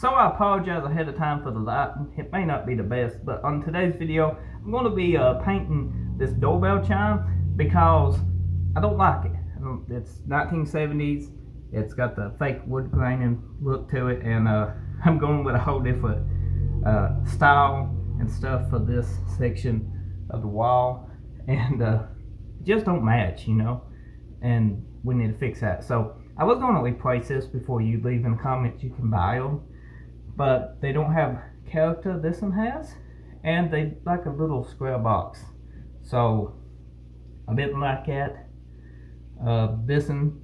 So I apologize ahead of time for the light. It may not be the best, but on today's video, I'm going to be painting this doorbell chime because I don't like it. It's 1970s. It's got the fake wood graining look to it, and I'm going with a whole different style and stuff for this section of the wall, and just don't match, you know, and we need to fix that. So I was going to replace this. Before you leave in the comments, you can buy them, but they don't have character this one has, and they like a little square box, so I didn't like that. This one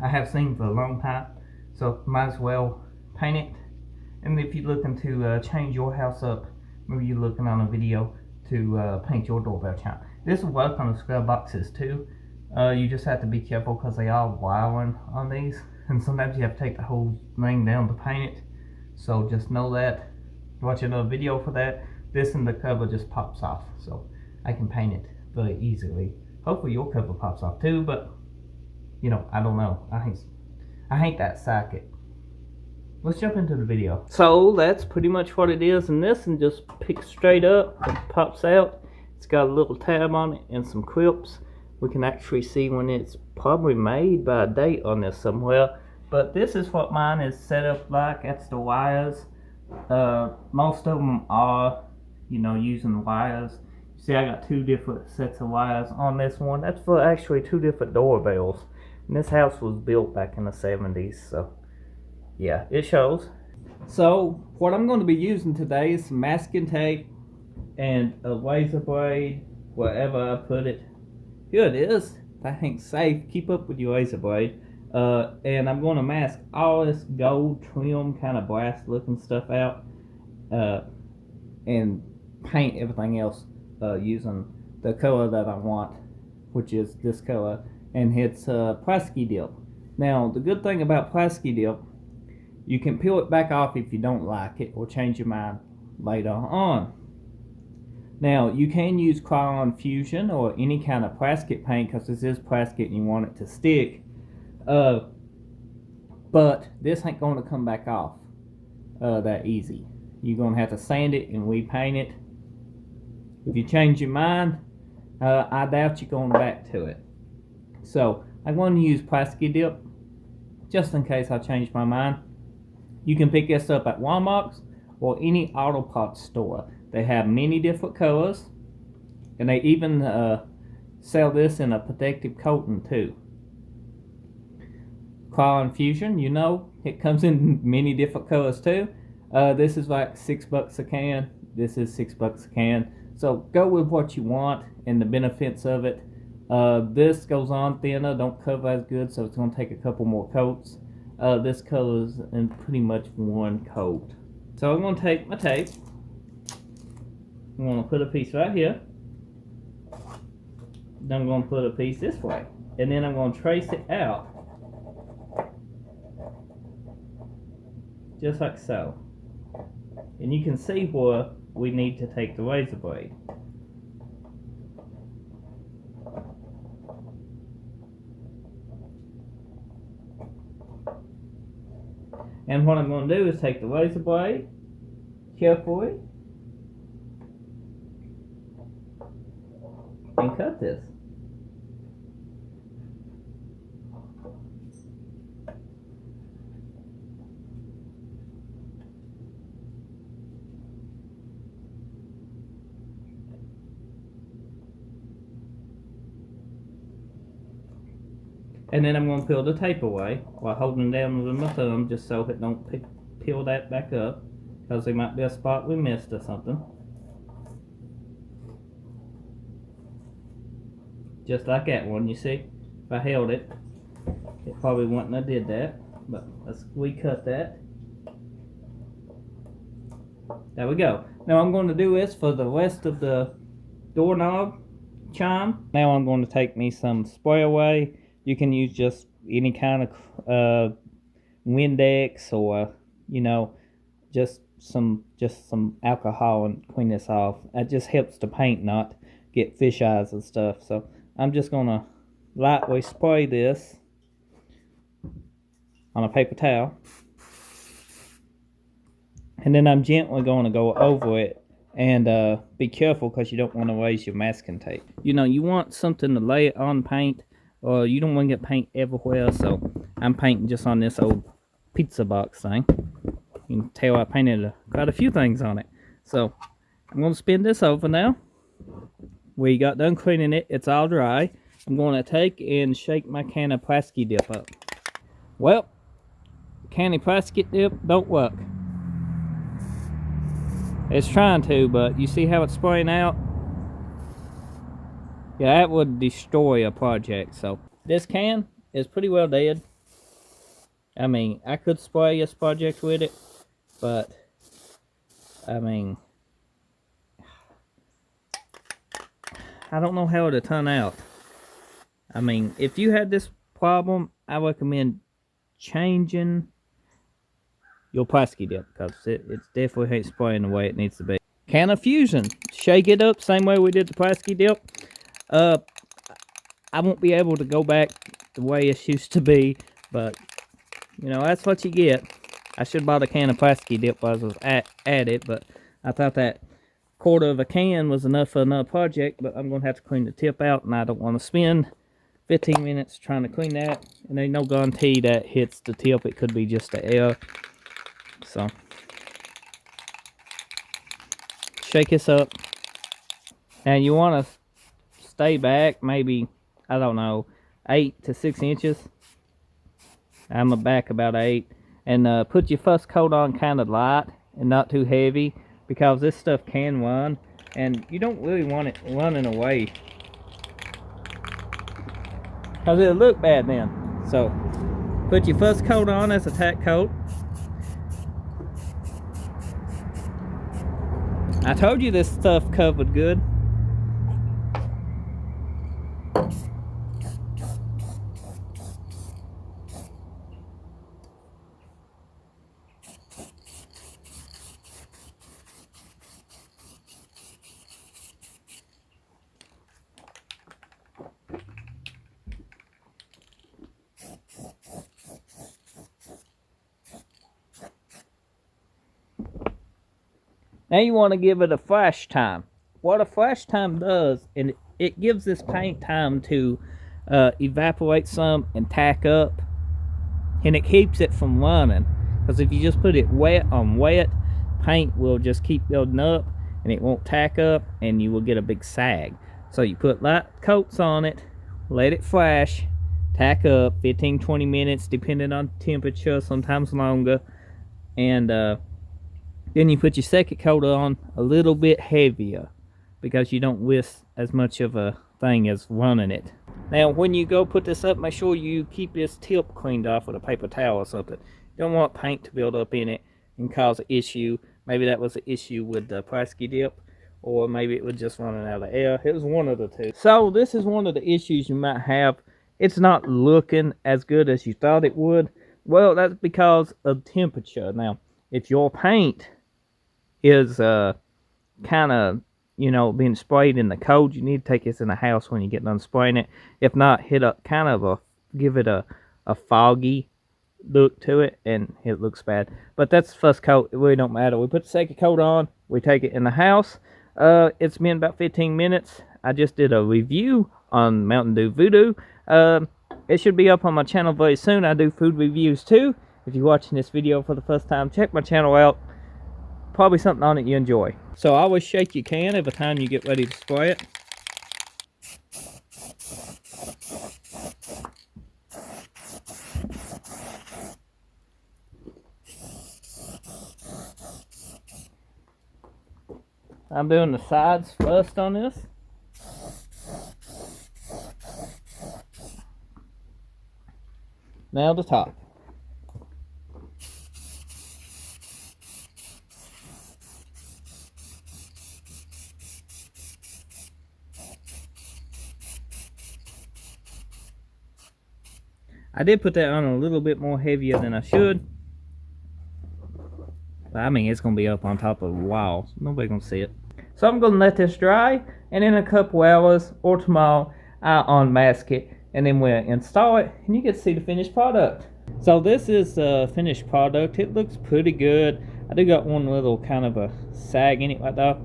I have seen for a long time, so might as well paint it. And if you're looking to change your house up, maybe you're looking on a video to paint your doorbell chime, this will work on the square boxes too. You just have to be careful because they are wiring on these, and sometimes you have to take the whole thing down to paint it. So just know that. Watch another video for that. This and the cover just pops off, so I can paint it very easily. Hopefully your cover pops off too, but you know, I don't know. I hate that socket. Let's jump into the video. So that's pretty much what it is in this, and just picks straight up and pops out. It's got a little tab on it and some clips. We can actually see when it's probably made by a date on this somewhere. But this is what mine is set up like. That's the wires. Most of them are, you know, using wires. See, I got two different sets of wires on this one. That's for actually two different doorbells. And this house was built back in the 70s, so yeah, it shows. So what I'm going to be using today is some masking tape and a razor blade, wherever I put it. Here it is. That ain't safe. Keep up with your razor blade. And I'm going to mask all this gold trim kind of brass looking stuff out, and paint everything else using the color that I want, which is this color, and it's plasti-dip. Now the good thing about plasti-dip, you can peel it back off if you don't like it or change your mind later on. Now you can use Crayon Fusion or any kind of plastic paint, because this is plastic and you want it to stick. But this ain't going to come back off that easy. You're going to have to sand it and repaint it. If you change your mind, I doubt you're going back to it. So I'm going to use plasti-dip just in case I change my mind. You can pick this up at Walmart or any auto parts store. They have many different colors, and they even sell this in a protective coating too. Crayon Fusion, you know, it comes in many different colors too. This is like $6 a can. This is $6 a can. So go with what you want and the benefits of it. This goes on thinner, don't cover as good, so it's going to take a couple more coats. This color's in pretty much one coat. So I'm going to take my tape. I'm going to put a piece right here. Then I'm going to put a piece this way. And then I'm going to trace it out. Just like so. And you can see where we need to take the razor blade. And what I'm going to do is take the razor blade carefully and cut this. And then I'm going to peel the tape away while holding it down with my thumb, just so it don't peel that back up, because there might be a spot we missed or something. Just like that one, you see? If I held it, it probably wouldn't have did that, but let's recut that. There we go. Now I'm going to do this for the rest of the doorknob chime. Now I'm going to take me some spray away. You can use just any kind of Windex, or you know, just some alcohol, and clean this off. That just helps the paint not get fish eyes and stuff. So I'm just gonna lightly spray this on a paper towel. And then I'm gently going to go over it. And be careful because you don't want to waste your masking tape. You know, you want something to lay it on paint, or you don't want to get paint everywhere. So I'm painting just on this old pizza box thing. You can tell I painted quite a few things on it. So I'm going to spin this over now. We got done cleaning it. It's all dry. I'm going to take and shake my can of plasti-dip up. Well, can of plasti-dip don't work. It's trying to, but you see how it's spraying out? Yeah, that would destroy a project. So this can is pretty well dead. I mean, I could spray this project with it, but I mean, I don't know how it'll turn out. I mean, if you had this problem, I recommend changing your plasti-dip, because it's definitely ain't spraying the way it needs to be. Can of fusion. Shake it up same way we did the plasti-dip. I won't be able to go back the way it used to be, but you know, that's what you get. I should have bought a can of plasti-dip while I was at it, but I thought that quarter of a can was enough for another project, but I'm going to have to clean the tip out, and I don't want to spend 15 minutes trying to clean that, and there's no guarantee that hits the tip. It could be just the air. So shake this up, and you want to stay back maybe, I don't know, 8 to 6 inches. I'm back about 8, and put your first coat on kind of light and not too heavy, because this stuff can run, and you don't really want it running away, because it'll look bad then. So put your first coat on as a tack coat. I told you this stuff covered good. Now you want to give it a flash time. What a flash time does, and it gives this paint time to evaporate some and tack up, and it keeps it from running. Because if you just put it wet on wet, paint will just keep building up, and it won't tack up, and you will get a big sag. So you put light coats on it, let it flash, tack up 15-20 minutes depending on temperature, sometimes longer, and then you put your second coat on a little bit heavier, because you don't risk as much of a thing as running it. Now when you go put this up, make sure you keep this tip cleaned off with a paper towel or something. You don't want paint to build up in it and cause an issue. Maybe that was an issue with the plasti-dip, or maybe it was just running out of air. It was one of the two. So this is one of the issues you might have. It's not looking as good as you thought it would. Well, that's because of temperature. Now, if your paint is kind of, you know, being sprayed in the cold, you need to take this in the house when you get done spraying it. If not, hit up kind of give it a foggy look to it, and it looks bad. But that's the first coat. It really don't matter. We put the second coat on, we take it in the house. It's been about 15 minutes. I just did a review on Mountain Dew Voodoo. It should be up on my channel very soon. I do food reviews too. If you're watching this video for the first time, check my channel out. Probably something on it you enjoy. So always shake your can every time you get ready to spray it. I'm doing the sides first on this. Now the top. I did put that on a little bit more heavier than I should. But I mean, it's going to be up on top of the wall, so nobody's going to see it. So I'm going to let this dry, and in a couple hours or tomorrow, I'll unmask it, and then we'll install it, and you get to see the finished product. So this is the finished product. It looks pretty good. I do got one little kind of a sag in it right there.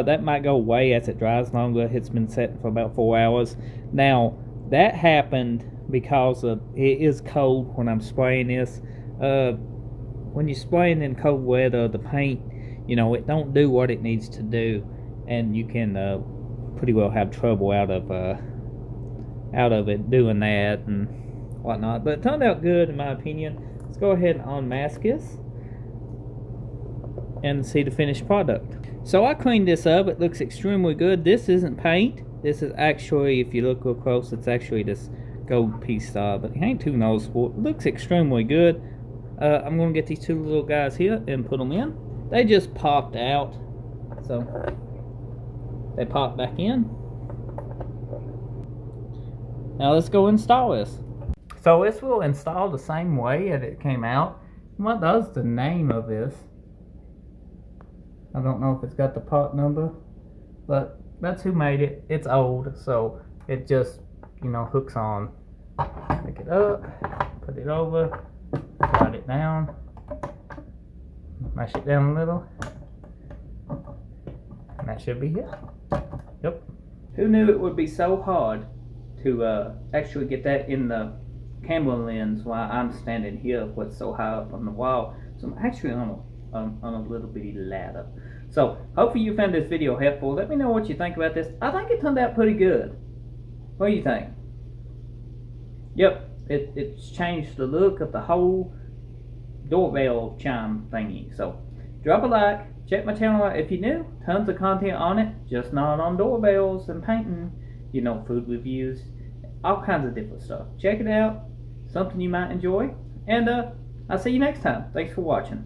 That might go away as it dries longer. It's been setting for about 4 hours. Now, that happened because it is cold when I'm spraying this. When you're spraying in cold weather, the paint, it don't do what it needs to do, and you can pretty well have trouble out of it doing that and whatnot. But it turned out good in my opinion. Let's go ahead and unmask this and see the finished product. So I cleaned this up. It looks extremely good. This isn't paint. This is actually, if you look real close, it's actually this gold piece, but it ain't too noticeable. It looks extremely good. I'm gonna get these two little guys here and put them in. They just popped out, so they popped back in. Now let's go install this. So this will install the same way that it came out. What does the name of this? I don't know if it's got the part number, but that's who made it. It's old, so it just, hooks on. Pick it up, put it over, slide it down, mash it down a little, and that should be it. Yep. Who knew it would be so hard to actually get that in the camera lens while I'm standing here, what's so high up on the wall. So I'm actually on a little bitty ladder. So hopefully you found this video helpful. Let me know what you think about this. I think it turned out pretty good. What do you think? Yep, it's changed the look of the whole doorbell chime thingy. So drop a like, check my channel out if you're new. Tons of content on it, just not on doorbells and painting, food reviews, all kinds of different stuff. Check it out, something you might enjoy, and I'll see you next time. Thanks for watching.